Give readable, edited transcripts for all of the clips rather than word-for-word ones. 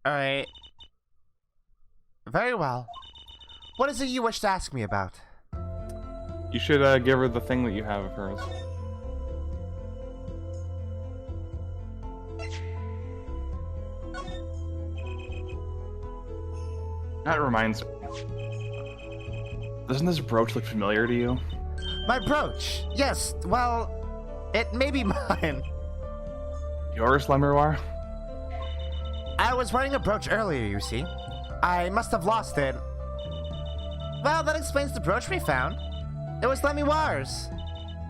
Alright. Very well. What is it you wish to ask me about? You should give her the thing that you have of hers. That reminds me. Doesn't this brooch look familiar to you? My brooch? Yes, well, it may be mine. Yours, Lemuroir? I was wearing a brooch earlier, you see. I must have lost it. Well, that explains the brooch we found. It was Lemuroir's.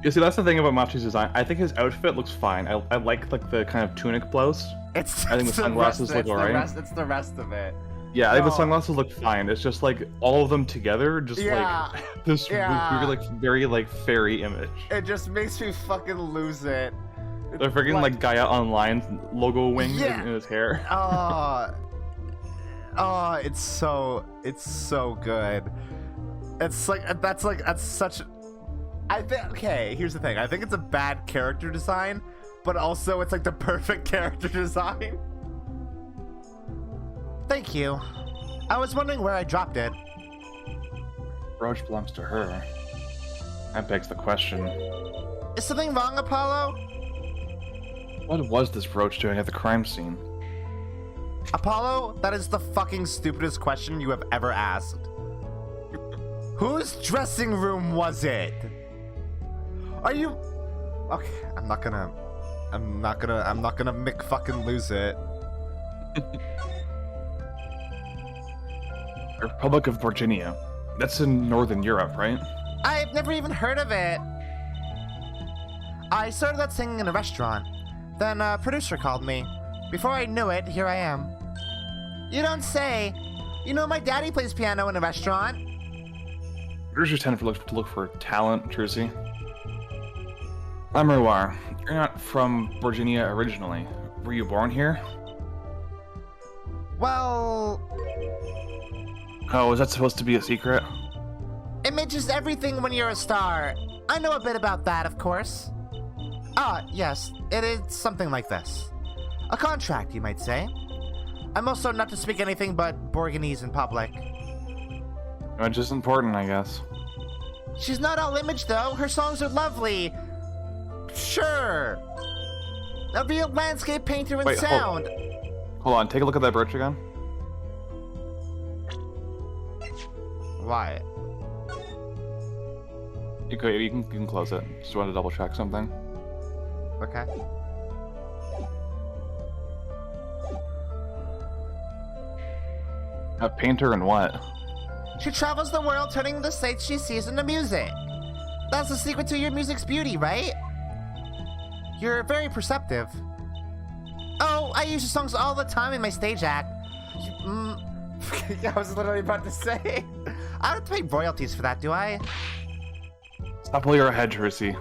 You see, that's the thing about Machi's design. I think his outfit looks fine. I like the kind of tunic blouse. I think the sunglasses look alright. It's the rest of it. Yeah, I think the sunglasses look fine. It's just like all of them together, just like this weird, like very like fairy image. It just makes me fucking lose it. They're freaking like Gaia Online logo wings in his hair. Oh, it's so good. It's like that's such. I think okay. Here's the thing. I think it's a bad character design, but also it's like the perfect character design. Thank you. I was wondering where I dropped it. Brooch belongs to her. That begs the question. Is something wrong, Apollo? What was this brooch doing at the crime scene? Apollo, that is the fucking stupidest question you have ever asked. Whose dressing room was it? Are you... Okay, I'm not gonna Mick fucking lose it. Republic of Virginia. That's in Northern Europe, right? I've never even heard of it. I started out singing in a restaurant. Then a producer called me. Before I knew it, here I am. You don't say. You know, my daddy plays piano in a restaurant. Producers tend to look for talent, Trucy. Lemuroir, you're not from Virginia originally. Were you born here? Well... Oh, is that supposed to be a secret? Image is everything when you're a star. I know a bit about that, of course. Ah, yes, it is something like this. A contract, you might say. I'm also not to speak anything but Borgonese in public. Which is important, I guess. She's not all image, though. Her songs are lovely. Sure. A real landscape painter and sound. Hold on, take a look at that brooch again. Why? You can close it. Just want to double check something. Okay. A painter and what? She travels the world turning the sights she sees into music. That's the secret to your music's beauty, right? You're very perceptive. Oh, I use your songs all the time in my stage act. I was literally about to say. I don't have to pay royalties for that, do I? Stop while you're ahead, Trucy.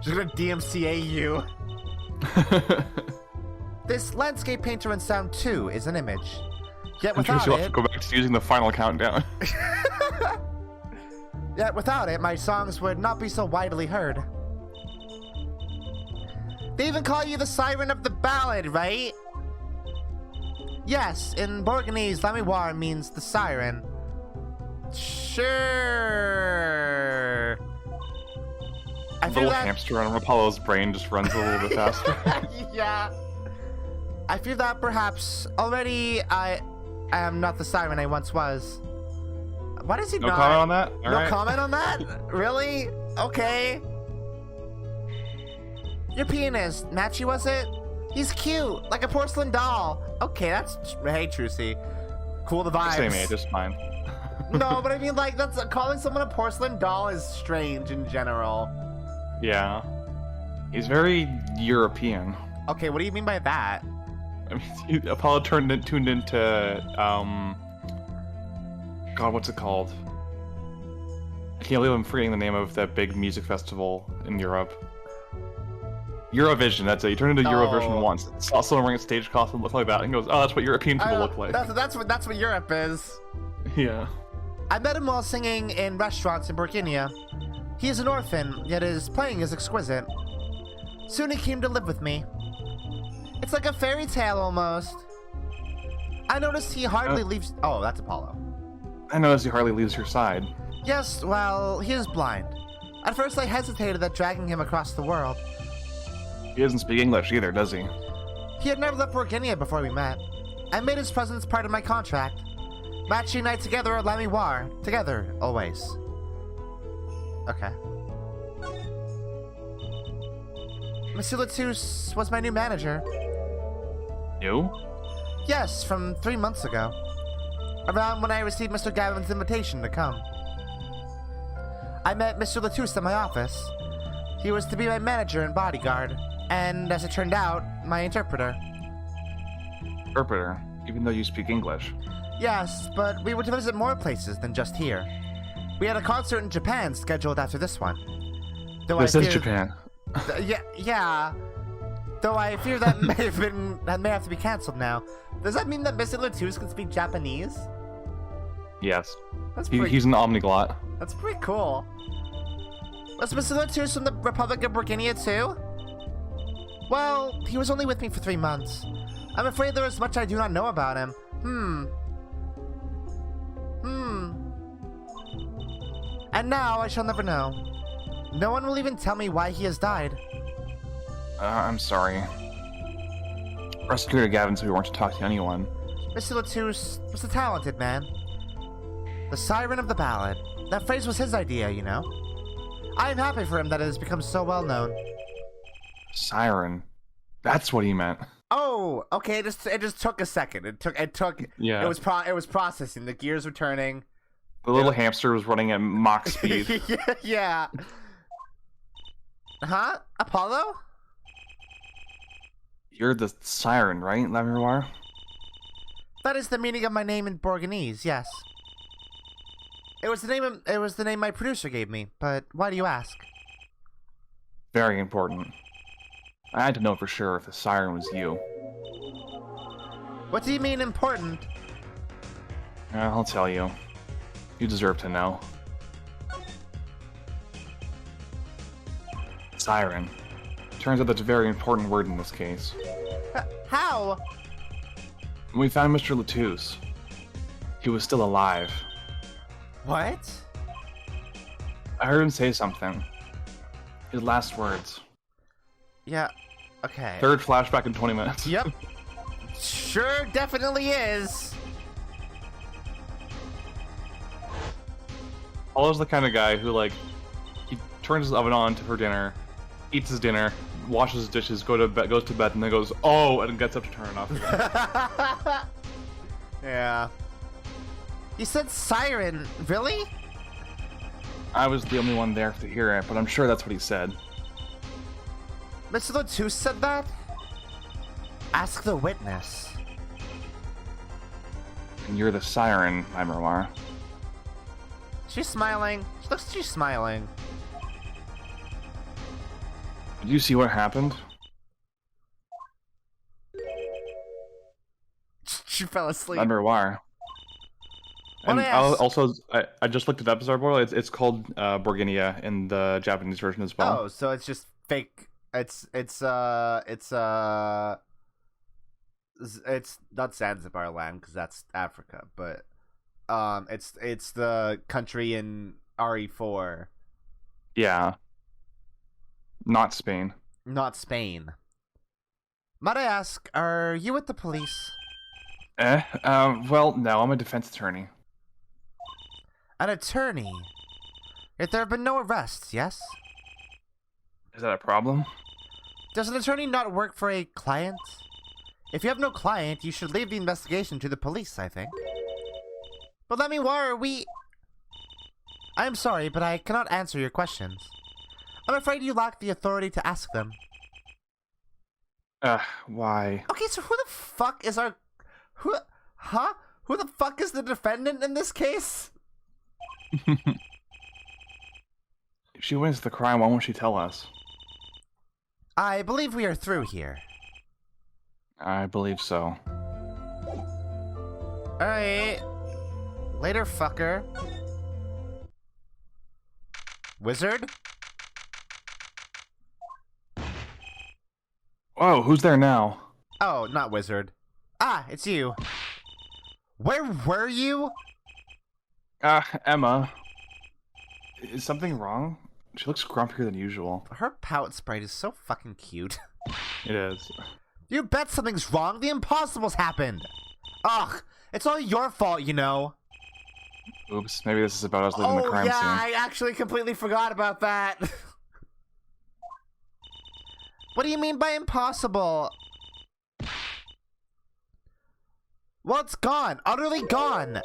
Just gonna DMCA you. This landscape painter and sound too is an image. Yet without you'll have to go back to using the final countdown. Yet without it, my songs would not be so widely heard. They even call you the siren of the ballad, right? Yes, in Borgonese, Lemuroir means the siren. Sure. A little hamster on Apollo's brain just runs a little bit faster. Yeah. I feel that perhaps already I am not the siren I once was. Why does he not? No comment on that? No comment on that? Really? Okay. Your pianist, Matchy, was it? He's cute, like a porcelain doll. Okay, that's... Hey, Trucy. Cool the vibes. Same age, it's fine. No, but I mean, like, that's calling someone a porcelain doll is strange in general. Yeah. He's very European. Okay, what do you mean by that? I mean, Apollo tuned into, God, what's it called? I can't believe I'm forgetting the name of that big music festival in Europe. Eurovision, that's it. He turned into Eurovision once. Saw someone wearing a stage costume look like that and goes, oh, that's what European people look like. That's what Europe is. Yeah. I met him while singing in restaurants in Burguinia. He is an orphan, yet his playing is exquisite. Soon he came to live with me. It's like a fairy tale almost. I noticed he hardly leaves... Oh, that's Apollo. I noticed he hardly leaves your side. Yes, well, he is blind. At first I hesitated at dragging him across the world. He doesn't speak English either, does he? He had never left Borginia before we met. I made his presence part of my contract. Matching night together at La Minoire. Together, always. Okay. Monsieur Latouche was my new manager. You? Yes, from 3 months ago. Around when I received Mr. Gavin's invitation to come. I met Mr. Latouche at my office. He was to be my manager and bodyguard, and as it turned out, my interpreter. Interpreter, even though you speak English. Yes, but we were to visit more places than just here. We had a concert in Japan scheduled after this one. Though This is Japan. Yeah. Though I fear that may have to be canceled now. Does that mean that Mr. Latouche can speak Japanese? Yes. That's He's an omniglot. That's pretty cool. Was Mr. Latouche from the Republic of Borginia too? Well, he was only with me for 3 months. I'm afraid there is much I do not know about him. And now I shall never know. No one will even tell me why he has died. I'm sorry. Prosecutor Gavin said we weren't to talk to anyone. Mr. Latouche was a talented man. The siren of the ballad. That phrase was his idea, you know. I am happy for him that it has become so well known. Siren. That's what he meant. Oh, okay. It just took a second. It took. Yeah. It was processing. The gears were turning. The little hamster was running at Mach speed. Yeah. Huh? Apollo? You're the siren, right, La Minoire? That is the meaning of my name in Borgonese. Yes. It was the name my producer gave me. But why do you ask? Very important. I had to know for sure if the siren was you. What do you mean important? I'll tell you. You deserve to know. Siren. Turns out that's a very important word in this case. How? We found Mr. Latouche. He was still alive. What? I heard him say something. His last words. Yeah. Okay. Third flashback in 20 minutes. Yep. Sure, definitely is. Paula's the kind of guy who, like, he turns his oven on for dinner, eats his dinner, washes his dishes, goes to bed, and then goes, oh, and gets up to turn it off again. Yeah. You said siren. Really? I was the only one there to hear it, but I'm sure that's what he said. Mr. Latouche said that? Ask the witness. And you're the siren, La Minoire. She's smiling. She looks like she's smiling. Did you see what happened? She fell asleep. La Minoire. And I just looked it up as our boil. It's called Borginia in the Japanese version as well. Oh, so it's just fake. It's not Zanzibar land because that's Africa, but it's the country in RE4. Yeah. Not Spain. Not Spain. Might I ask, are you with the police? Well, no, I'm a defense attorney. An attorney? Yet there have been no arrests, yes? Is that a problem? Does an attorney not work for a client? If you have no client, you should leave the investigation to the police, I think. But let me worry, I am sorry, but I cannot answer your questions. I'm afraid you lack the authority to ask them. Why? Okay, so who the fuck is Who the fuck is the defendant in this case? If she wins the crime, why won't she tell us? I believe we are through here. I believe so. Alright. Later, fucker. Wizard? Whoa, who's there now? Oh, not wizard. Ah, it's you. Where were you? Emma. Is something wrong? She looks grumpier than usual. Her pout sprite is so fucking cute. It is. You bet something's wrong. The impossible's happened. Ugh, it's all your fault, you know. Oops, maybe this is about us leaving the crime yeah, scene. I actually completely forgot about that. What do you mean by impossible? Well, it's gone. Utterly gone.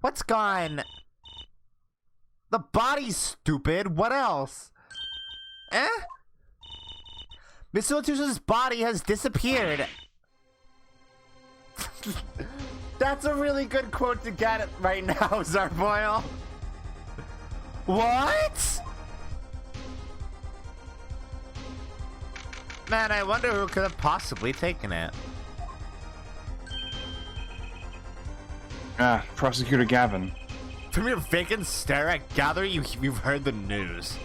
What's gone? The body's stupid. What else? Eh? Mr. Latusa's body has disappeared. That's a really good quote to get it right now, Zarboil. What? Man, I wonder who could have possibly taken it. Prosecutor Gavin. From your vacant stare, I gather you've heard the news.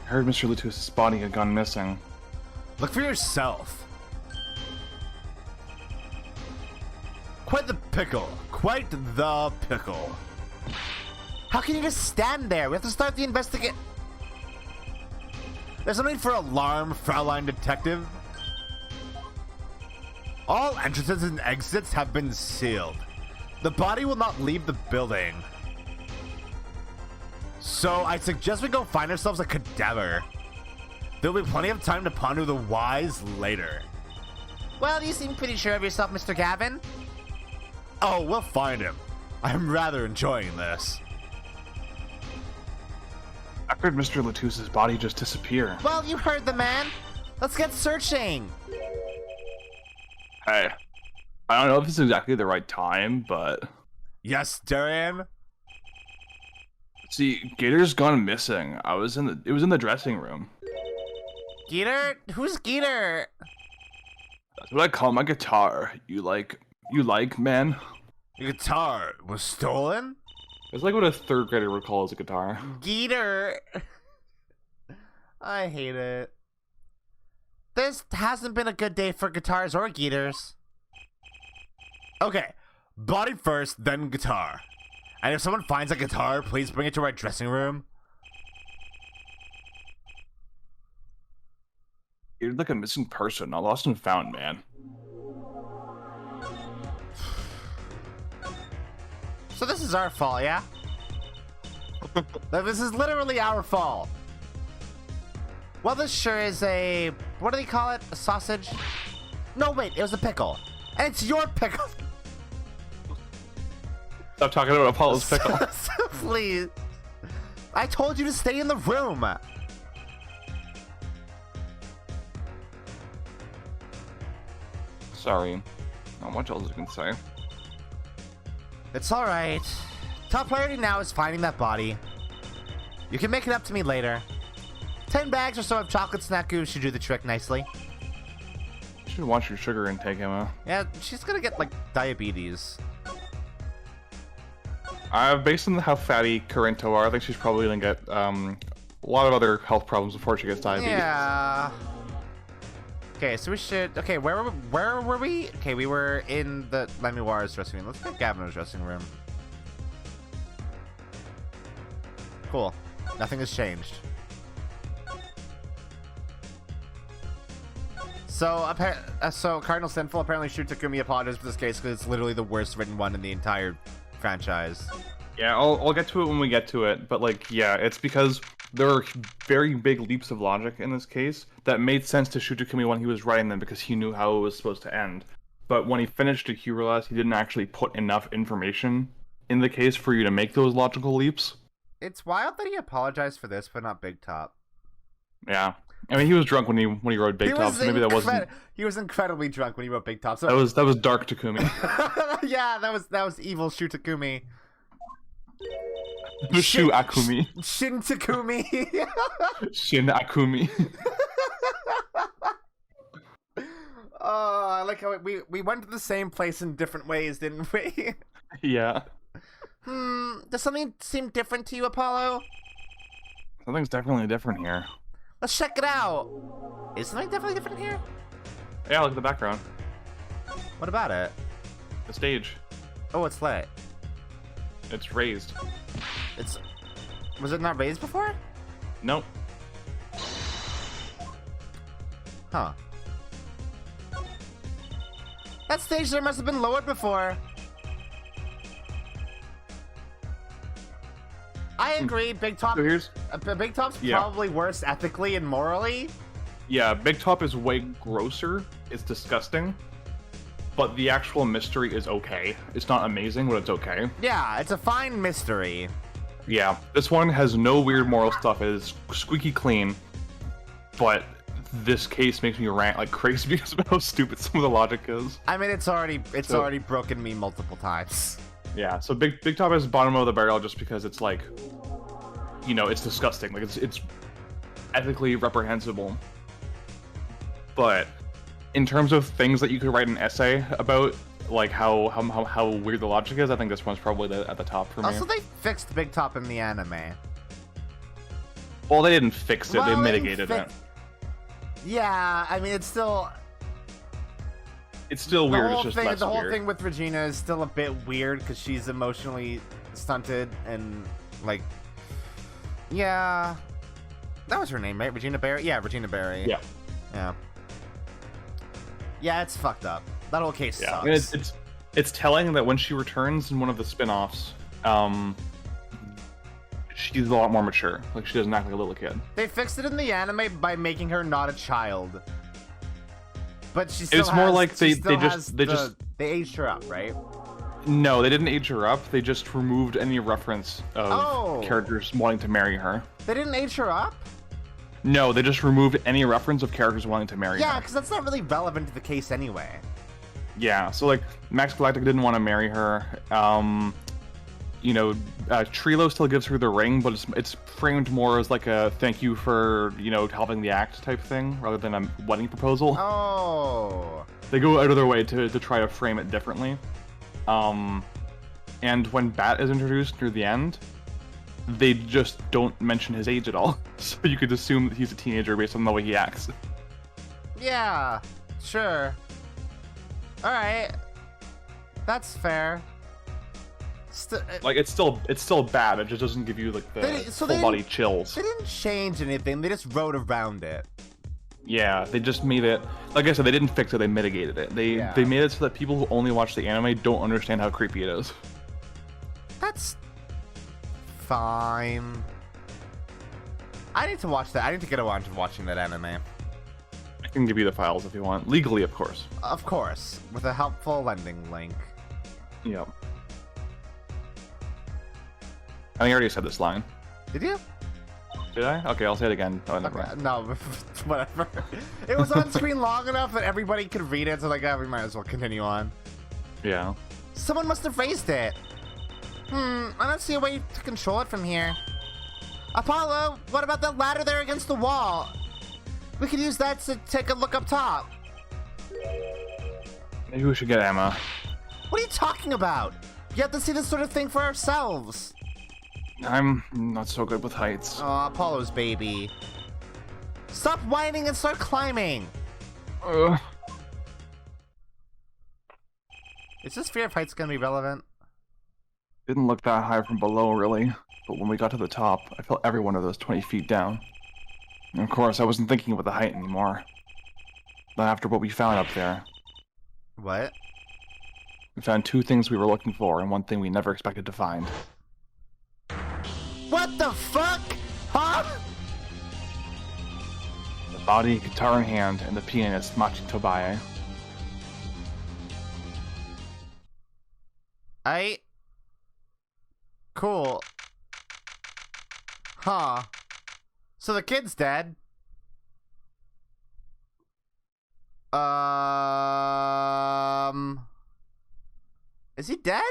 I heard Mr. Latusa's body had gone missing. Look for yourself. Quite the pickle. Quite the pickle. How can you just stand there? We have to start the investigation. There's no need for alarm, Fraulein Detective. All entrances and exits have been sealed. The body will not leave the building. So I suggest we go find ourselves a cadaver. There'll be plenty of time to ponder the whys later. Well, you seem pretty sure of yourself, Mr. Gavin. Oh, we'll find him. I'm rather enjoying this. I heard Mr. Latusa's body just disappear. Well, you heard the man. Let's get searching. Hey, I don't know if this is exactly the right time, but... Yes, Durian? See, Gator's gone missing. It was in the dressing room. Geeter? Who's Geeter? That's what I call my guitar. You like, man? Your guitar was stolen? It's like what a third grader would call as a guitar. Geeter. I hate it. This hasn't been a good day for guitars or Geeters. Okay, body first, then guitar. And if someone finds a guitar, please bring it to our dressing room. You're like a missing person, a lost and found man. So this is our fault, yeah? This is literally our fault. Well, this sure is a... What do they call it? A sausage? No, wait, it was a pickle. And it's your pickle. Stop talking about Apollo's pickle. Please. I told you to stay in the room. Sorry. Not much else I can say. It's alright. Top priority now is finding that body. You can make it up to me later. 10 bags or so of chocolate snack goo should do the trick nicely. You should watch your sugar intake, Emma. Yeah, she's gonna get, like, diabetes. Based on how fatty Corinto are, I think she's probably gonna get a lot of other health problems before she gets diabetes. Yeah. Okay, so we should... Okay, where were we? Okay, we were in the Lemuar's dressing room. Let's get Gavin's dressing room. Cool. Nothing has changed. So, Cardinal Sinful apparently Shu Takumi apologized for this case because it's literally the worst written one in the entire franchise. Yeah, I'll get to it when we get to it, but like, yeah, it's because there are very big leaps of logic in this case that made sense to Shu Takumi when he was writing them because he knew how it was supposed to end. But when he finished it, he realized he didn't actually put enough information in the case for you to make those logical leaps. It's wild that he apologized for this, but not Big Top. Yeah. I mean, he was drunk when he wrote Big Top, so maybe that wasn't... He was incredibly drunk when he wrote Big Top. So... That was dark Takumi. Yeah, that was evil Shu Takumi. Shu Akumi. Shin Takumi. Shin Akumi. Oh, I like how we went to the same place in different ways, didn't we? Yeah. Does something seem different to you, Apollo? Something's definitely different here. Let's check it out. Is something definitely different here? Yeah, look at the background. What about it? The stage. Oh, it's lit. It's raised. Was it not raised before? Nope. Huh. That stage there must have been lowered before. I agree. Big Top. So here's. Big Top's Yeah. probably worse ethically and morally. Yeah, Big Top is way grosser. It's disgusting. But the actual mystery is okay. It's not amazing, but it's okay. Yeah, it's a fine mystery. Yeah, this one has no weird moral stuff. It is squeaky clean. But this case makes me rant like crazy because of how stupid some of the logic is. I mean, it's already broken me multiple times. Yeah, so Big Top is bottom of the barrel just because it's like, you know, it's disgusting. Like it's ethically reprehensible. But in terms of things that you could write an essay about, like how weird the logic is, I think this one's probably at the top for me. Also, they fixed Big Top in the anime. Well, they didn't fix it; they mitigated it. Yeah, I mean, it's still weird. It's just less weird. The whole thing with Regina is still a bit weird because she's emotionally stunted and like, yeah, that was her name, right? Regina Barry. Yeah, Regina Barry. Yeah. Yeah. Yeah, it's fucked up. That whole case sucks. I mean, it's telling that when she returns in one of the spin-offs, she's a lot more mature. Like, she doesn't act like a little kid. They fixed it in the anime by making her not a child. But she still It's more like they aged her up, right? No, they didn't age her up. They just removed any reference of characters wanting to marry her. They didn't age her up? No, they just removed any reference of characters wanting to marry her. Yeah, because that's not really relevant to the case anyway. Yeah, so like Max Galactic didn't want to marry her. You know, Trilo still gives her the ring, but it's framed more as like a thank you for, you know, helping the act type thing rather than a wedding proposal. Oh. They go out of their way to try to frame it differently. And when Bat is introduced near the end, they just don't mention his age at all. So you could assume that he's a teenager based on the way he acts. Yeah, sure. Alright. That's fair. Like, it's still bad, it just doesn't give you, like, the full body chills. They didn't change anything, they just wrote around it. Yeah, they just made it... Like I said, they didn't fix it, they mitigated it. They made it so that people who only watch the anime don't understand how creepy it is. That's... fine. I need to watch that. I need to get around to watching that anime. I can give you the files if you want. Legally, of course. Of course. With a helpful lending link. Yep. I think I already said this line. Did you? Did I? Okay, I'll say it again. Oh, never mind. No, whatever. It was on screen long enough that everybody could read it, so like, we might as well continue on. Yeah. Someone must have raised it. I don't see a way to control it from here. Apollo, what about that ladder there against the wall? We could use that to take a look up top. Maybe we should get Emma. What are you talking about? You have to see this sort of thing for ourselves. I'm not so good with heights. Oh, Apollo's baby. Stop whining and start climbing. Is this fear of heights gonna be relevant? Didn't look that high from below, really. But when we got to the top, I felt every one of those 20 feet down. And of course, I wasn't thinking about the height anymore. Not after what we found up there. What? We found two things we were looking for, and one thing we never expected to find. What the fuck? Huh? The body, guitar in hand, and the pianist, Machi Tobae. Cool. Huh. So the kid's dead. Is he dead?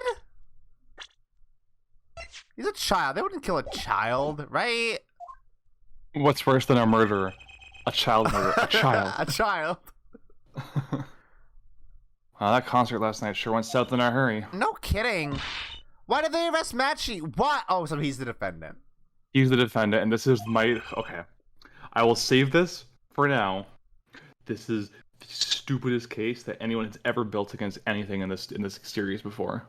He's a child. They wouldn't kill a child, right? What's worse than a murderer? A child murderer. A child. A child. That concert last night sure went south in a hurry. No kidding. Why did they arrest Machi? What? Oh, so he's the defendant. He's the defendant, and this is my... Okay. I will save this for now. This is the stupidest case that anyone has ever built against anything in this series before.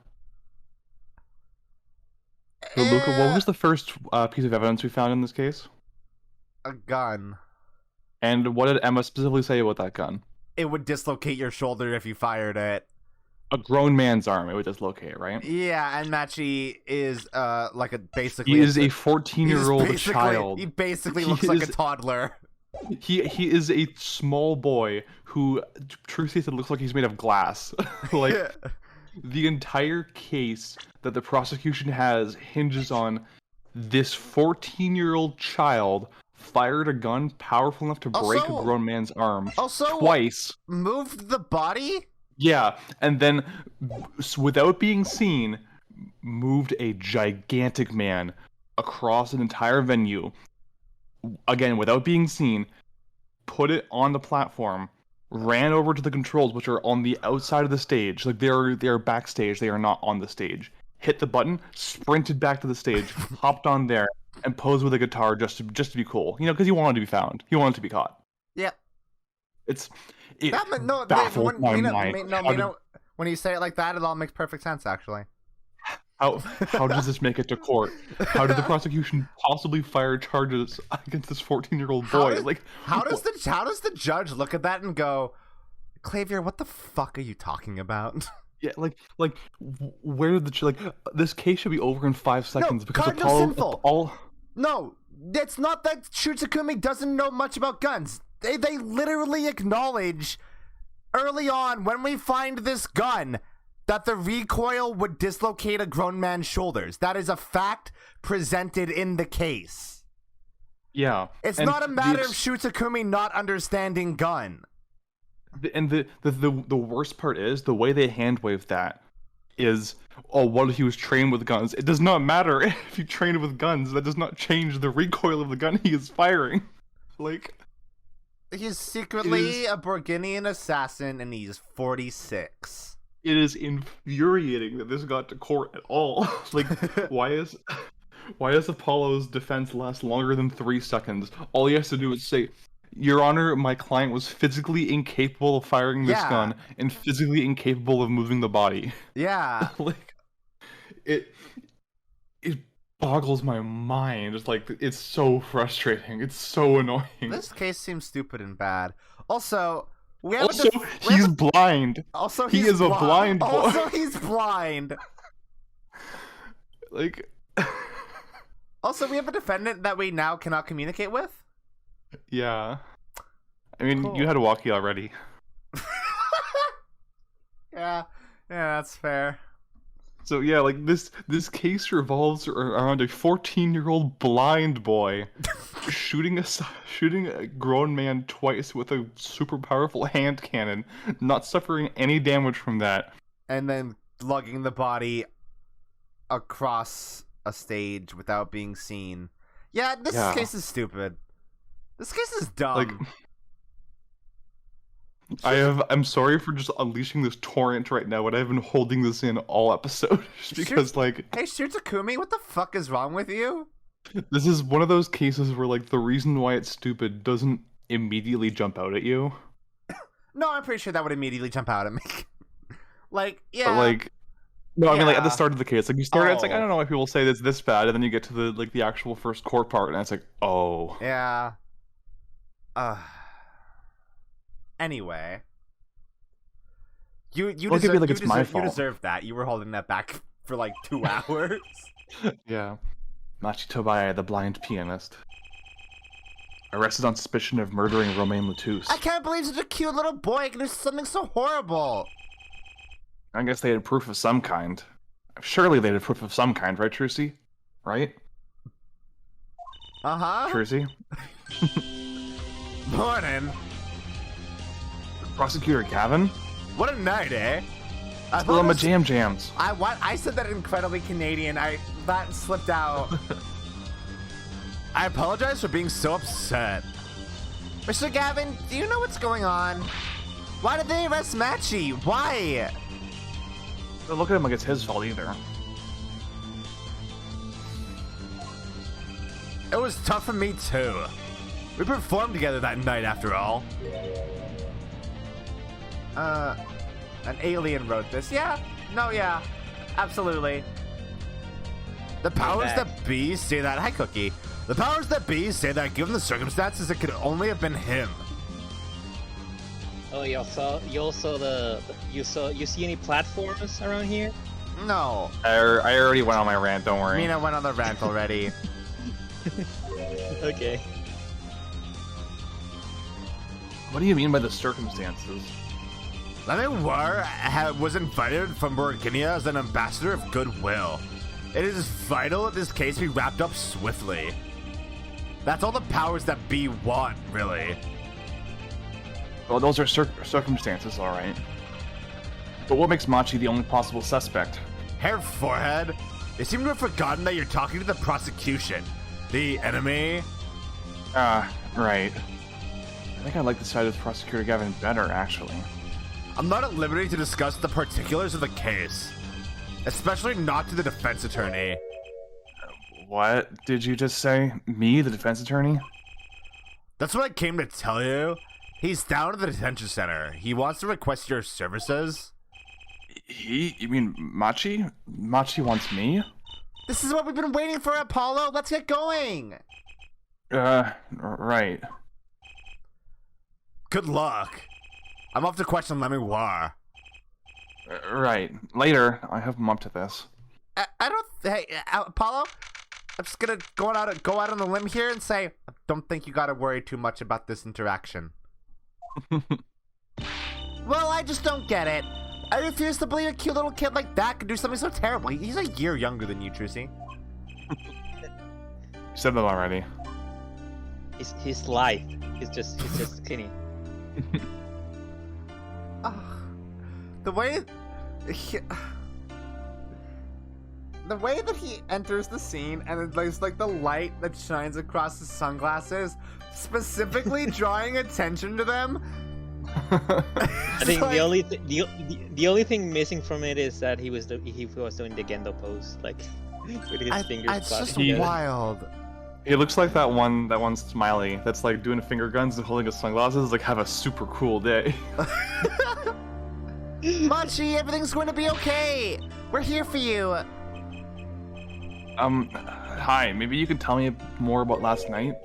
So, Luca, what was the first piece of evidence we found in this case? A gun. And what did Emma specifically say about that gun? It would dislocate your shoulder if you fired it. A grown man's arm, it would dislocate, right? Yeah, and Machi is like a basically. He is a 14-year-old child. He basically looks like a toddler. He is a small boy who, truthfully said, looks like he's made of glass. Like, the entire case that the prosecution has hinges on this 14-year-old child fired a gun powerful enough to break a grown man's arm twice. Moved the body? Yeah, and then, without being seen, moved a gigantic man across an entire venue. Again, without being seen, put it on the platform, ran over to the controls, which are on the outside of the stage. Like, they're backstage, they are not on the stage. Hit the button, sprinted back to the stage, hopped on there, and posed with a guitar just to be cool. You know, because he wanted to be found. He wanted to be caught. Yeah. It baffles my mind. When you say it like that, it all makes perfect sense, actually. How does this make it to court? How did the prosecution possibly fire charges against this 14-year-old boy? How does the judge look at that and go, Clavier, what the fuck are you talking about? Yeah, where did this case should be over in 5 seconds because Apollo. No, it's not that Shutsukumi doesn't know much about guns. They literally acknowledge early on when we find this gun that the recoil would dislocate a grown man's shoulders. That is a fact presented in the case. Yeah. It's not a matter of Shutsukumi not understanding gun. And the worst part is the way they hand wave that is, oh, what if he was trained with guns? It does not matter if you trained with guns. That does not change the recoil of the gun he is firing. He's secretly a Burgundian assassin and he's 46. It is infuriating that this got to court at all. Why does Apollo's defense last longer than 3 seconds? All he has to do is say, Your Honor, my client was physically incapable of firing this gun and physically incapable of moving the body. Yeah. It boggles my mind. It's so frustrating. It's so annoying. This case seems stupid and bad. Also, he's blind. Also, he is a blind boy. Also, he's blind. Also, we have a defendant that we now cannot communicate with? Yeah. I mean, cool. You had a walkie already. Yeah, that's fair. So yeah, this case revolves around a 14-year-old blind boy shooting a grown man twice with a super powerful hand cannon, not suffering any damage from that, and then lugging the body across a stage without being seen. Yeah, this case is stupid. This case is dumb. I'm sorry for just unleashing this torrent right now, but I've been holding this in all episode just because Hey, Shutsukumi, what the fuck is wrong with you? This is one of those cases where the reason why it's stupid doesn't immediately jump out at you. No, I'm pretty sure that would immediately jump out at me. Yeah. But no, I mean at the start of the case, you start, it's I don't know why people say this bad, and then you get to the actual first court part, and it's oh. Yeah. Anyway, you deserve that. You were holding that back for 2 hours. Yeah. Machi Tobaya, the blind pianist, arrested on suspicion of murdering Romain Latouche. I can't believe such a cute little boy can do something so horrible. I guess they had proof of some kind. Surely they had proof of some kind, right, Trucy? Right? Uh-huh. Trucy? Morning. Prosecutor Gavin? What a night, eh? Spill my jams. I said that incredibly Canadian. That slipped out. I apologize for being so upset. Mr. Gavin, do you know what's going on? Why did they arrest Machi? Why? Don't look at him like it's his fault either. It was tough for me too. We performed together that night after all. An alien wrote this. Yeah. No, yeah. Absolutely. The powers that be say that. Hi, Cookie. The powers that be say that given the circumstances, it could only have been him. Oh, you see any platforms around here? No. I already went on my rant, don't worry. Mina went on the rant already. Okay. What do you mean by the circumstances? Lemewar was invited from Burgundia as an ambassador of goodwill. It is vital that this case be wrapped up swiftly. That's all the powers that be want, really. Well, those are circumstances, alright. But what makes Machi the only possible suspect? Hair forehead, they seem to have forgotten that you're talking to the prosecution. The enemy? Right. I think I like the side of Prosecutor Gavin better, actually. I'm not at liberty to discuss the particulars of the case. Especially not to the defense attorney. What did you just say? Me, the defense attorney? That's what I came to tell you. He's down at the detention center. He wants to request your services. You mean Machi? Machi wants me? This is what we've been waiting for, Apollo. Let's get going. Right. Good luck. I'm off to question Lemewar. Right. Later. I hope I'm up to this. I don't. Hey, Apollo. I'm just gonna go out on the limb here and say, I don't think you gotta worry too much about this interaction. Well, I just don't get it. I refuse to believe a cute little kid like that could do something so terrible. He's a year younger than you, Trucy. You said that already. He's light. He's just skinny. The way that he enters the scene and it's like the light that shines across his sunglasses, specifically drawing attention to them. I think like, the only thing missing from it is that he was doing the Gendo pose, like with his fingers. It's just together. wild. It looks like that one smiley that's like doing finger guns and holding his sunglasses. Like, have a super cool day. Machi, everything's going to be okay. We're here for you. Hi. Maybe you can tell me more about last night.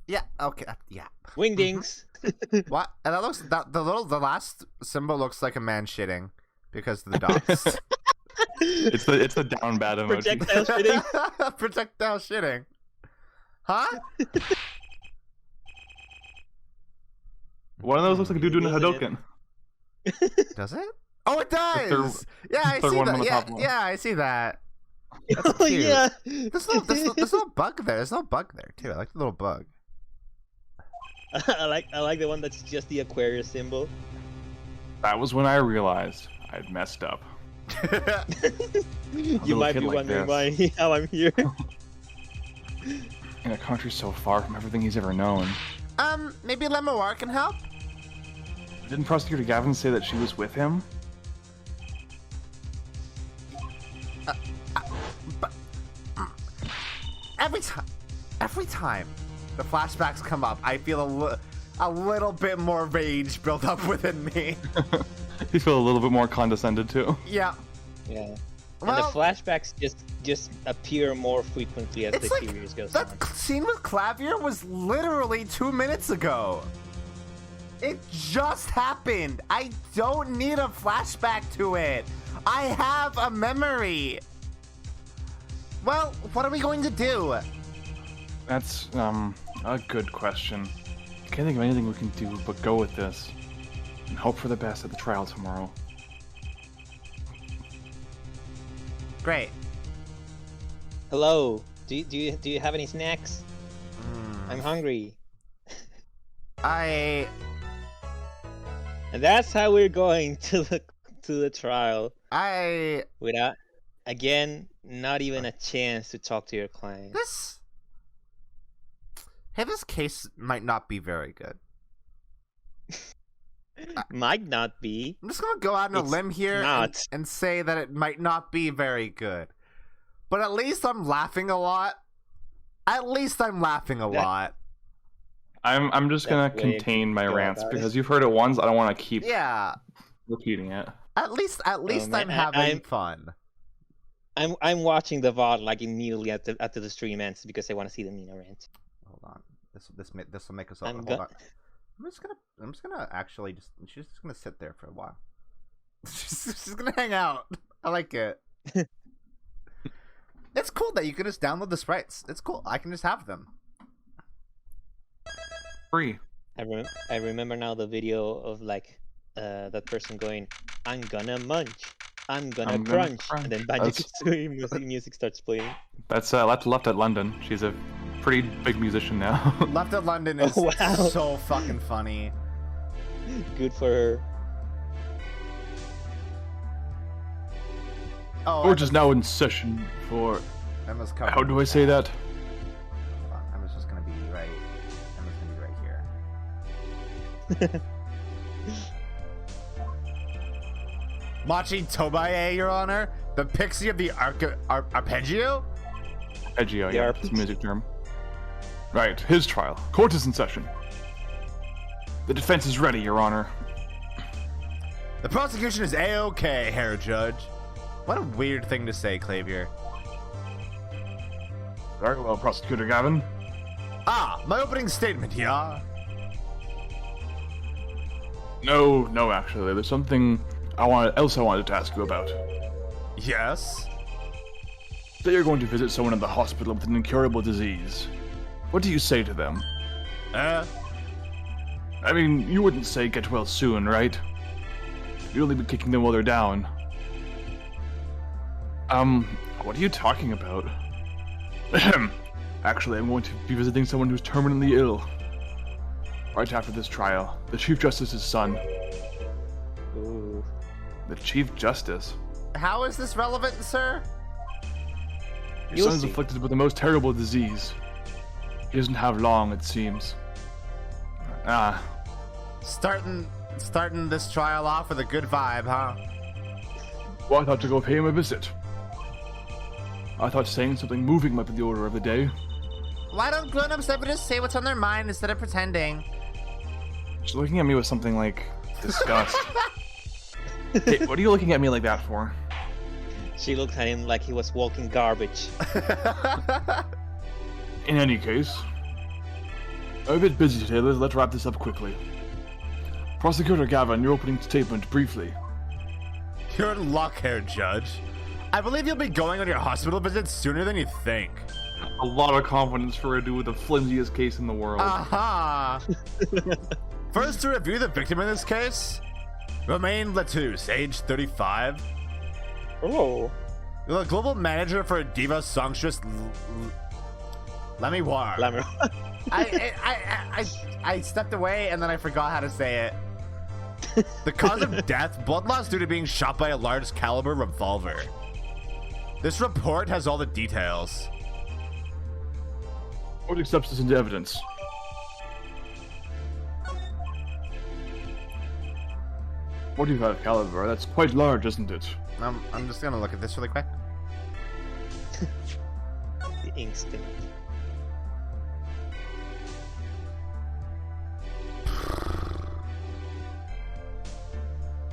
Yeah. Okay. Yeah. Wingdings. What? And that looks the last symbol looks like a man shitting because of the dots. it's the down bad emoji. Projectile shitting. Projectile shitting. Huh? One of those looks like a dude doing a Hadoken. Does it? Oh, it does. Yeah, I see that. Yeah, I see that. Oh yeah. There's no bug there. There's no bug there too. I like the little bug. I like the one that's just the Aquarius symbol. That was when I realized I'd messed up. You might be wondering how I'm here. In a country so far from everything he's ever known. Maybe Lemewar can help? Didn't Prosecutor Gavin say that she was with him? But every time the flashbacks come up, I feel a little bit more rage built up within me. You feel a little bit more condescended to. Yeah. Yeah. Well, and the flashbacks just appear more frequently as the series goes on. That scene with Clavier was literally 2 minutes ago. It just happened. I don't need a flashback to it. I have a memory. Well, what are we going to do? That's, a good question. I can't think of anything we can do but go with this. And hope for the best at the trial tomorrow. Great. Hello. Do you have any snacks? I'm hungry. I And that's how we're going to the trial. Without, again, not even a chance to talk to your client. This case might not be very good. Might not be. I'm just gonna go out on a limb here and say that it might not be very good. But at least I'm laughing a lot. At least I'm laughing a lot. I'm just gonna contain my rants because you've heard it once. I don't want to keep repeating it. At least I'm having fun. I'm watching the VOD like immediately after the stream ends because I want to see the Mina rant. Hold on, this will make us all. Hold on. I'm just gonna actually she's just gonna sit there for a while. she's gonna hang out. I like it. It's cool that you can just download the sprites. It's cool. I can just have them. Free. I remember now the video of like that person going, "I'm gonna munch, I'm gonna crunch," and then Banjo-Kazooie music starts playing. That's Left at London. She's a pretty big musician now. Left at London is so fucking funny. Good for her. Oh, George is now in session for. Emma's how do I say that? Hold on, Emma's just gonna be right. Emma's gonna be right here. Machi Tobaye, Your Honor, the pixie of the arpeggio. Arpeggio, yeah, it's a music term. Right, his trial. Court is in session. The defense is ready, Your Honor. The prosecution is A-OK, Herr Judge. What a weird thing to say, Clavier. Very well, Prosecutor Gavin. My opening statement, yeah? No, actually, there's something else I wanted to ask you about. Yes? Say you're going to visit someone in the hospital with an incurable disease. What do you say to them? I mean, you wouldn't say get well soon, right? You'd only be kicking them while they're down. What are you talking about? Actually, I'm going to be visiting someone who's terminally ill. Right after this trial, the Chief Justice's son. Ooh. The Chief Justice? How is this relevant, sir? Your son is afflicted with the most terrible disease. He doesn't have long, it seems. Starting this trial off with a good vibe, huh? Well, I thought to go pay him a visit. I thought saying something moving might be the order of the day. Why don't grown-ups ever just say what's on their mind instead of pretending? She's looking at me with something like disgust. Hey, what are you looking at me like that for? She looked at him like he was walking garbage. In any case, I'm a bit busy today. Let's wrap this up quickly. Prosecutor Gavin, your opening statement, briefly. You're in luck here, Judge. I believe you'll be going on your hospital visit sooner than you think. A lot of confidence for a dude with the flimsiest case in the world. Aha! First, to review the victim in this case, Romain Latouche, age 35. Oh. The global manager for diva songstress Lemiroir. I stepped away and then I forgot how to say it. The cause of death, blood loss due to being shot by a large caliber revolver. This report has all the details. Court accepts this into evidence. .45 caliber, that's quite large, isn't it? I'm just gonna look at this really quick. The instinct.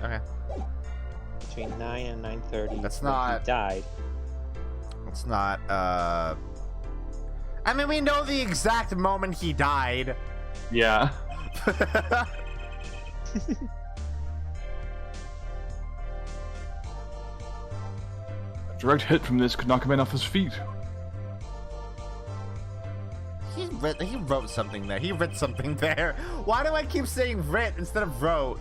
Okay. Between 9 and 9:30. That's not. He died. It's not. I mean, we know the exact moment he died. Yeah. A direct hit from this could knock a man off his feet. He wrote something there. He writ something there. Why do I keep saying writ instead of wrote?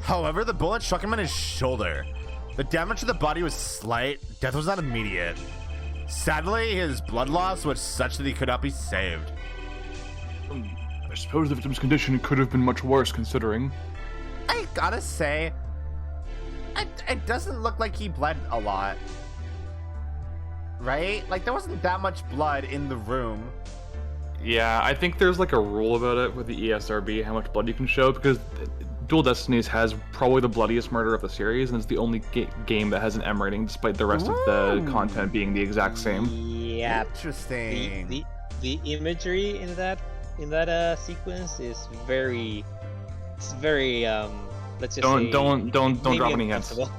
However, the bullet struck him on his shoulder. The damage to the body was slight. Death was not immediate. Sadly, his blood loss was such that he could not be saved. I suppose the victim's condition could have been much worse, considering. I gotta say, it doesn't look like he bled a lot. Right? Like, there wasn't that much blood in the room. Yeah, I think there's like a rule about it with the ESRB, how much blood you can show, because Dual Destinies has probably the bloodiest murder of the series, and it's the only game that has an M rating, despite the rest of the content being the exact same. Yeah. Interesting. The imagery in that in that sequence is very, let's just say, don't drop any hints. uncomfortable.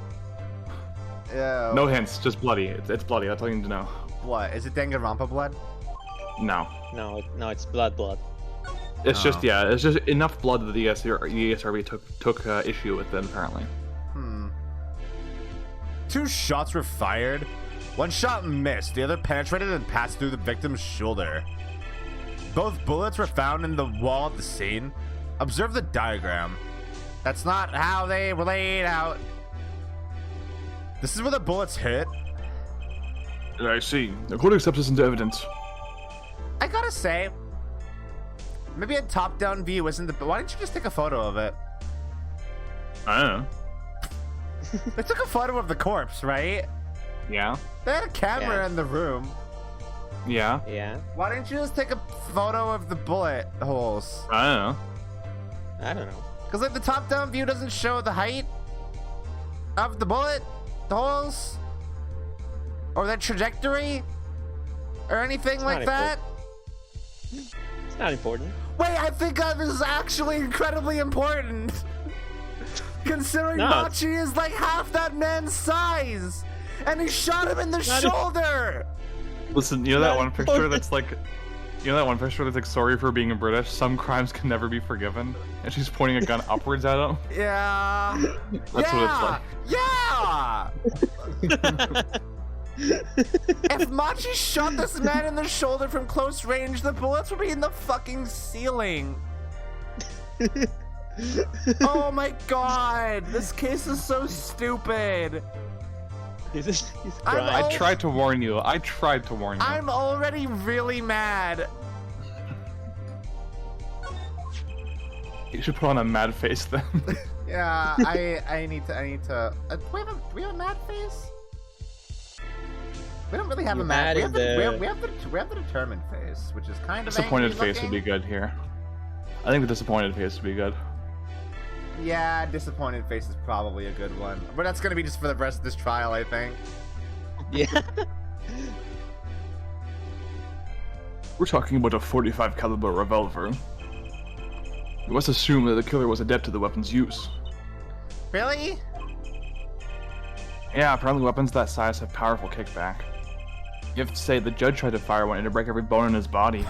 Yeah. No hints, just bloody. It's bloody. That's all you need to know. What? Is it Danganronpa blood? No. No, it's blood. It's just it's just enough blood that the ESRB took issue with it apparently. 2 shots were fired. 1 shot missed. The other penetrated and passed through the victim's shoulder. Both bullets were found in the wall at the scene. Observe the diagram. That's not how they were laid out. This is where the bullets hit. I see. The court accepts this into evidence. I gotta say, maybe a top-down view isn't the... Why didn't you just take a photo of it? I don't know. They took a photo of the corpse, right? Yeah. They had a camera in the room. Yeah. Yeah. Why didn't you just take a photo of the bullet holes? I I don't know. Because like the top-down view doesn't show the height of the bullet holes or the trajectory or anything like that. It's not important. Wait, I think this is actually incredibly important. Considering Machi is like half that man's size, and he shot him in the shoulder. Listen, you know that one picture that's like, sorry for being British. Some crimes can never be forgiven, and she's pointing a gun upwards at him. Yeah. That's what it's like. Yeah. If Machi shot this man in the shoulder from close range, the bullets would be in the fucking ceiling. Oh my god, this case is so stupid. I tried to warn you. I'm already really mad. You should put on a mad face then. Yeah, I need to. Do we have a mad face? We don't really have a mad. We have the determined face, which is kind of disappointed face would be good here. I think the disappointed face would be good. Yeah, disappointed face is probably a good one, but that's gonna be just for the rest of this trial, I think. Yeah. We're talking about a 45 caliber revolver. We must assume that the killer was adept to the weapon's use. Really? Yeah, apparently weapons that size have powerful kickback. You have to say the judge tried to fire one and to break every bone in his body.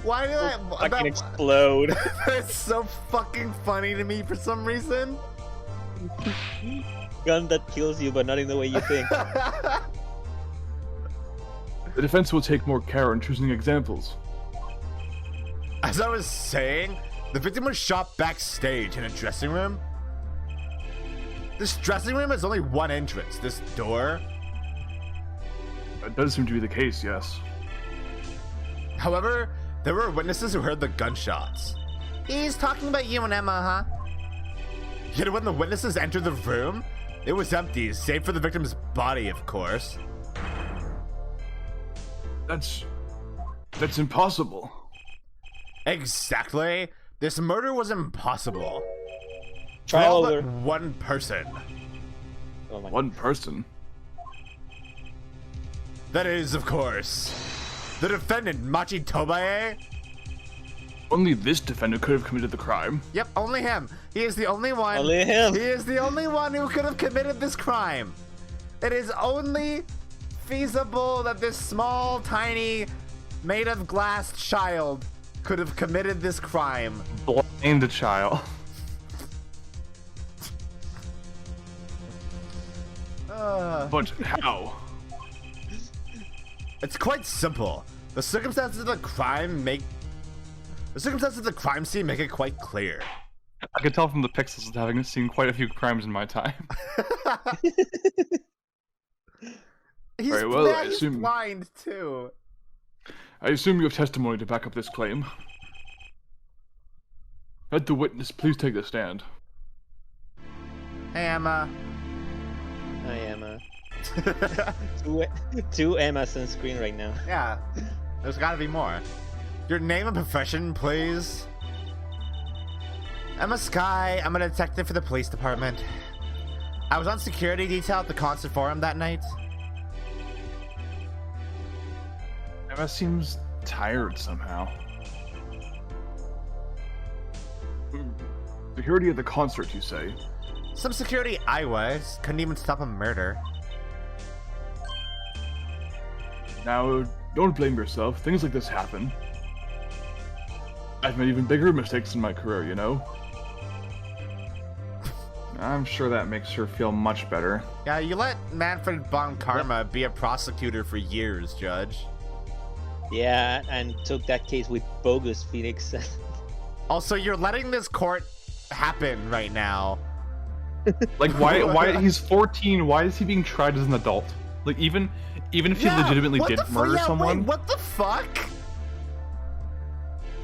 Why did I can explode? It's so fucking funny to me for some reason. Gun that kills you, but not in the way you think. The defense will take more care in choosing examples. As I was saying, the victim was shot backstage in a dressing room. This dressing room has only one entrance, this door. That does seem to be the case, yes. However, there were witnesses who heard the gunshots. He's talking about you and Emma, huh? Yet when the witnesses entered the room, it was empty, save for the victim's body, of course. That's impossible. Exactly. This murder was impossible. Trial All over. but one person. Oh my One person. That is, of course, the defendant, Machi Tobae. Only this defendant could have committed the crime. Yep, only him. He is the only one. Only him. He is the only one who could have committed this crime. It is only feasible that this small, tiny, made of glass child could have committed this crime. Blind child. But how? It's quite simple. The circumstances of the crime scene make it quite clear. I could tell from the pixels of having seen quite a few crimes in my time. He's, Very well, I he's assume- blind too. I assume you have testimony to back up this claim. Let the witness please take the stand. Hey, Emma. Hi, Emma. two Emmas on screen right now. Yeah, there's gotta be more. Your name and profession, please. Emma Sky. I'm a detective for the police department. I was on security detail at the concert forum that night. Emma seems tired somehow. Security at the concert, you say? Some security I was. Couldn't even stop a murder. Now, don't blame yourself. Things like this happen. I've made even bigger mistakes in my career, you know? I'm sure that makes her feel much better. Yeah, you let Manfred von Karma be a prosecutor for years, Judge. Yeah, and took that case with bogus Phoenix. Also, you're letting this court happen right now. Like, why he's 14, why is he being tried as an adult? Like, even if he legitimately did murder someone... Wait, what the fuck?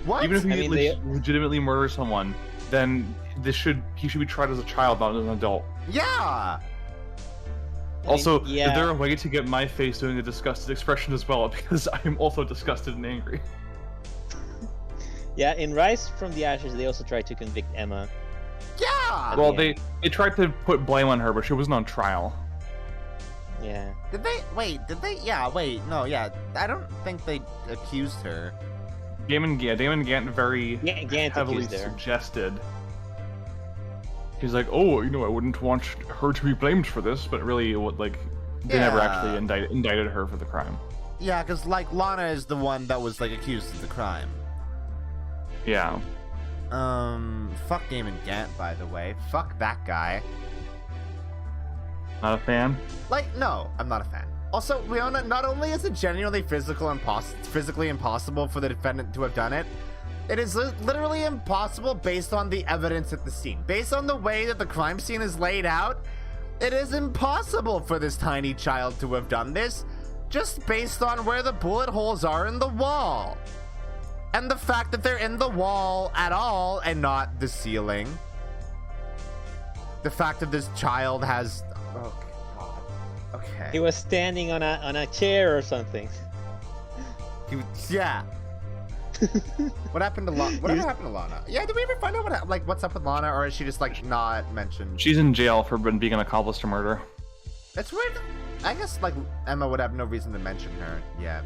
What? Even if he legitimately murdered someone, then he should be tried as a child, not as an adult. Yeah! Also, is there a way to get my face doing a disgusted expression as well? Because I am also disgusted and angry. Yeah, in Rise from the Ashes, they also tried to convict Emma. Yeah! Well, they tried to put blame on her, but she wasn't on trial. Yeah. Did they? Wait, did they? Yeah, wait, no, yeah. I don't think they accused her. Damon Gant very Gant heavily suggested. He's like, oh, you know, I wouldn't want her to be blamed for this, but really, they never actually indicted her for the crime. Yeah, because, like, Lana is the one that was, like, accused of the crime. Yeah. Fuck Damon Gant, by the way. Fuck that guy. Not a fan? Like, no, I'm not a fan. Also, Leona, not only is it genuinely physically impossible for the defendant to have done it, it is literally impossible based on the evidence at the scene. Based on the way that the crime scene is laid out, it is impossible for this tiny child to have done this, just based on where the bullet holes are in the wall. And the fact that they're in the wall at all and not the ceiling. The fact that this child has... Oh, God. Okay. He was standing on a chair or something. Yeah. What happened to Lana? Whatever happened to Lana? Yeah, did we ever find out what's up with Lana, or is she just like not mentioned? She's in jail for being an accomplice to murder. That's weird. I guess like Emma would have no reason to mention her yet.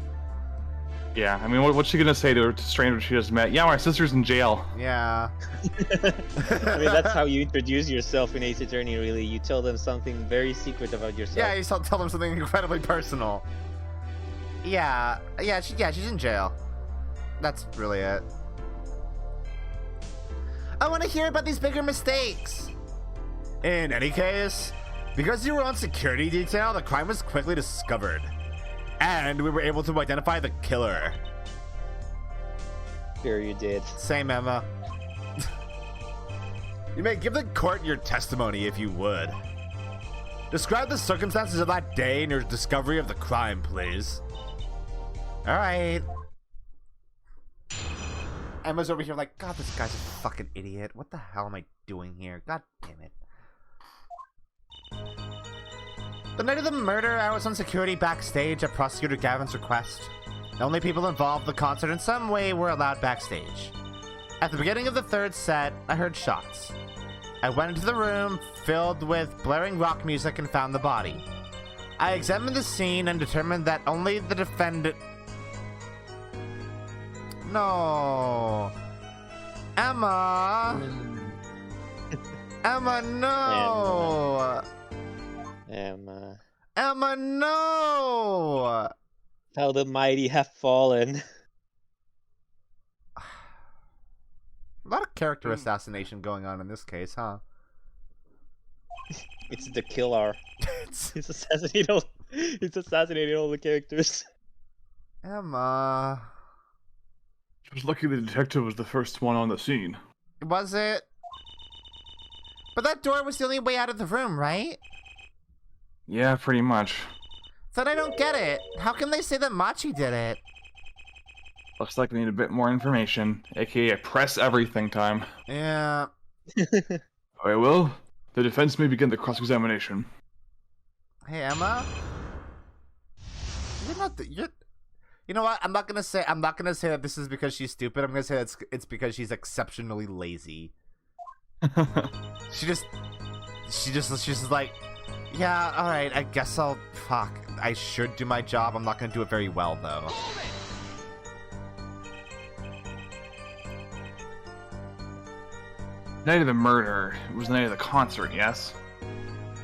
Yeah, I mean, what's she gonna say to a stranger she just met? Yeah, my sister's in jail. Yeah. I mean, that's how you introduce yourself in Ace Attorney, really. You tell them something very secret about yourself. Yeah, you tell them something incredibly personal. Yeah, she's in jail. That's really it. I want to hear about these bigger mistakes. In any case, because you were on security detail, the crime was quickly discovered. And we were able to identify the killer. Sure you did. Same, Emma. You may give the court your testimony if you would. Describe the circumstances of that day and your discovery of the crime, please. Alright. Emma's over here like, God, this guy's a fucking idiot. What the hell am I doing here? God damn it. The night of the murder, I was on security backstage at Prosecutor Gavin's request. The only people involved in the concert in some way were allowed backstage. At the beginning of the third set, I heard shots. I went into the room filled with blaring rock music and found the body. I examined the scene and determined that only the defendant... No. Emma! Emma, no! Emma, no! How the mighty have fallen. A lot of character assassination going on in this case, huh? It's the killer. It's assassinating all the characters. Emma... I was lucky the detective was the first one on the scene. Was it? But that door was the only way out of the room, right? Yeah, pretty much. Then I don't get it. How can they say that Machi did it? Looks like we need a bit more information, aka press everything time. Yeah. Very well. The defense may begin the cross-examination. Hey, Emma? You're not you're... You know what? I'm not gonna say that this is because she's stupid. I'm gonna say it's because she's exceptionally lazy. She's just like, yeah, all right. I guess I'll. Fuck. I should do my job. I'm not gonna do it very well though. Night of the murder. It was the night of the concert, yes?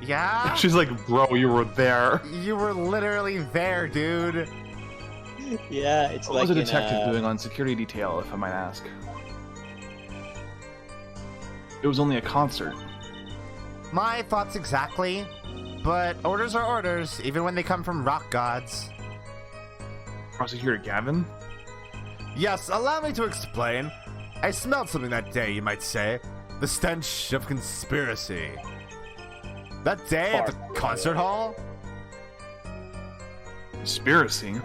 Yeah? She's like, bro, you were there. You were literally there, dude. Yeah, it's What like was a detective doing on security detail, if I might ask? It was only a concert. My thoughts exactly, but orders are orders, even when they come from rock gods. Prosecutor Gavin? Yes, allow me to explain. I smelled something that day, you might say. The stench of conspiracy. That day at the concert hall? Conspiracy?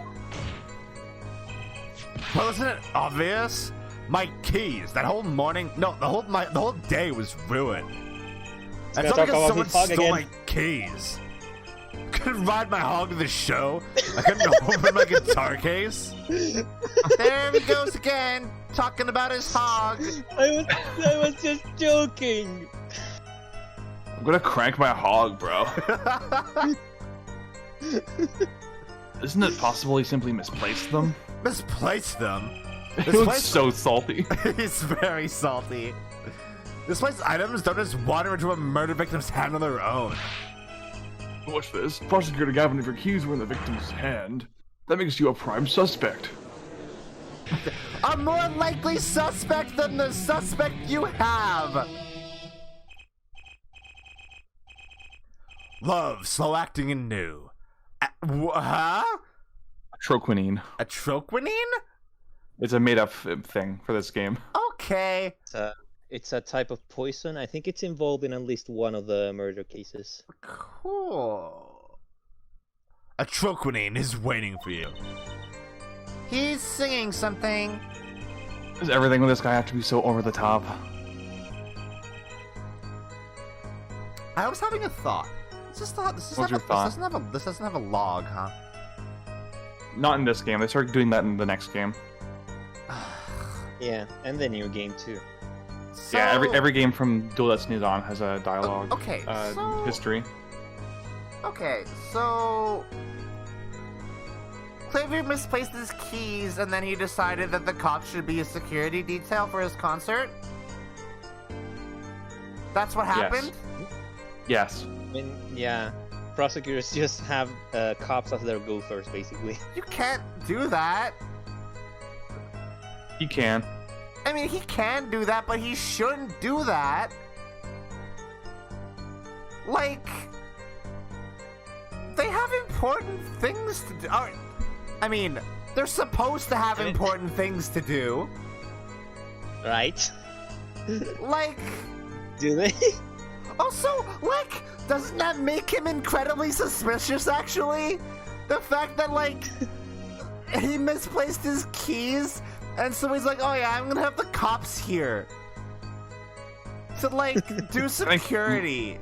Well, isn't it obvious? My keys, that whole morning, no, the whole day was ruined. That's all because someone stole my keys. Couldn't ride my hog to the show. I couldn't open my guitar case. There he goes again, talking about his hog. I was just joking. I'm gonna crank my hog, bro. Isn't it possible he simply misplaced them? Misplaced them? He looks so salty. He's very salty. Misplaced items don't just wander into a murder victim's hand on their own. Watch this. Prosecutor Gavin, if your keys were in the victim's hand, that makes you a prime suspect. A more likely suspect than the suspect you have! Love, slow acting and new. Huh? Troquinine. A troquinine? It's a made-up thing for this game. Okay. It's a type of poison. I think it's involved in at least one of the murder cases. Cool. A troquinine is waiting for you. He's singing something. Does everything with this guy have to be so over the top? I was having a thought. This doesn't have a log, huh? Not in this game. They started doing that in the next game. Yeah, and the new game too. So, yeah, every game from Duel Destinies on has a dialogue. Okay, history. Okay, so Xavier misplaced his keys, and then he decided that the cops should be a security detail for his concert. That's what happened? Yes. I mean, yeah, prosecutors just have cops as their gophers, basically. You can't do that. He can. I mean, he can do that, but he shouldn't do that. Like, they have important things to do. I mean, they're supposed to have important things to do. Right? Like, do they? Also, like, doesn't that make him incredibly suspicious, actually? The fact that, like, he misplaced his keys, and so he's like, oh yeah, I'm gonna have the cops here to, like, do security.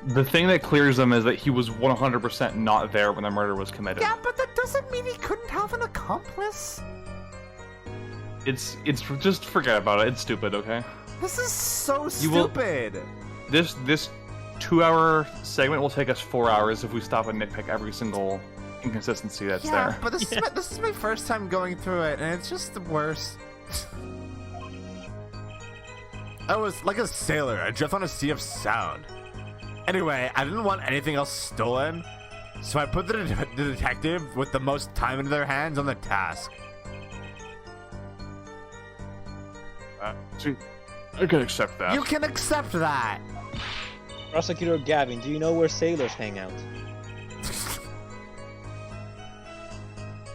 The thing that clears them is that he was 100% not there when the murder was committed. Yeah, but that doesn't mean he couldn't have an accomplice. It's just forget about it. It's stupid, okay? This is so stupid. This 2-hour segment will take us 4 hours if we stop and nitpick every single inconsistency that's there. Yeah, but this is my first time going through it, and it's just the worst. I was like a sailor. I drift on a sea of sound. Anyway, I didn't want anything else stolen, so I put the detective with the most time into their hands on the task. See, I can accept that. You can accept that. Prosecutor Gavin, do you know where sailors hang out?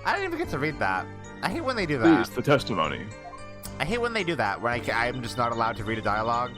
I didn't even get to read that. I hate when they do that. Please, the testimony. I hate when they do that, where I'm just not allowed to read a dialogue.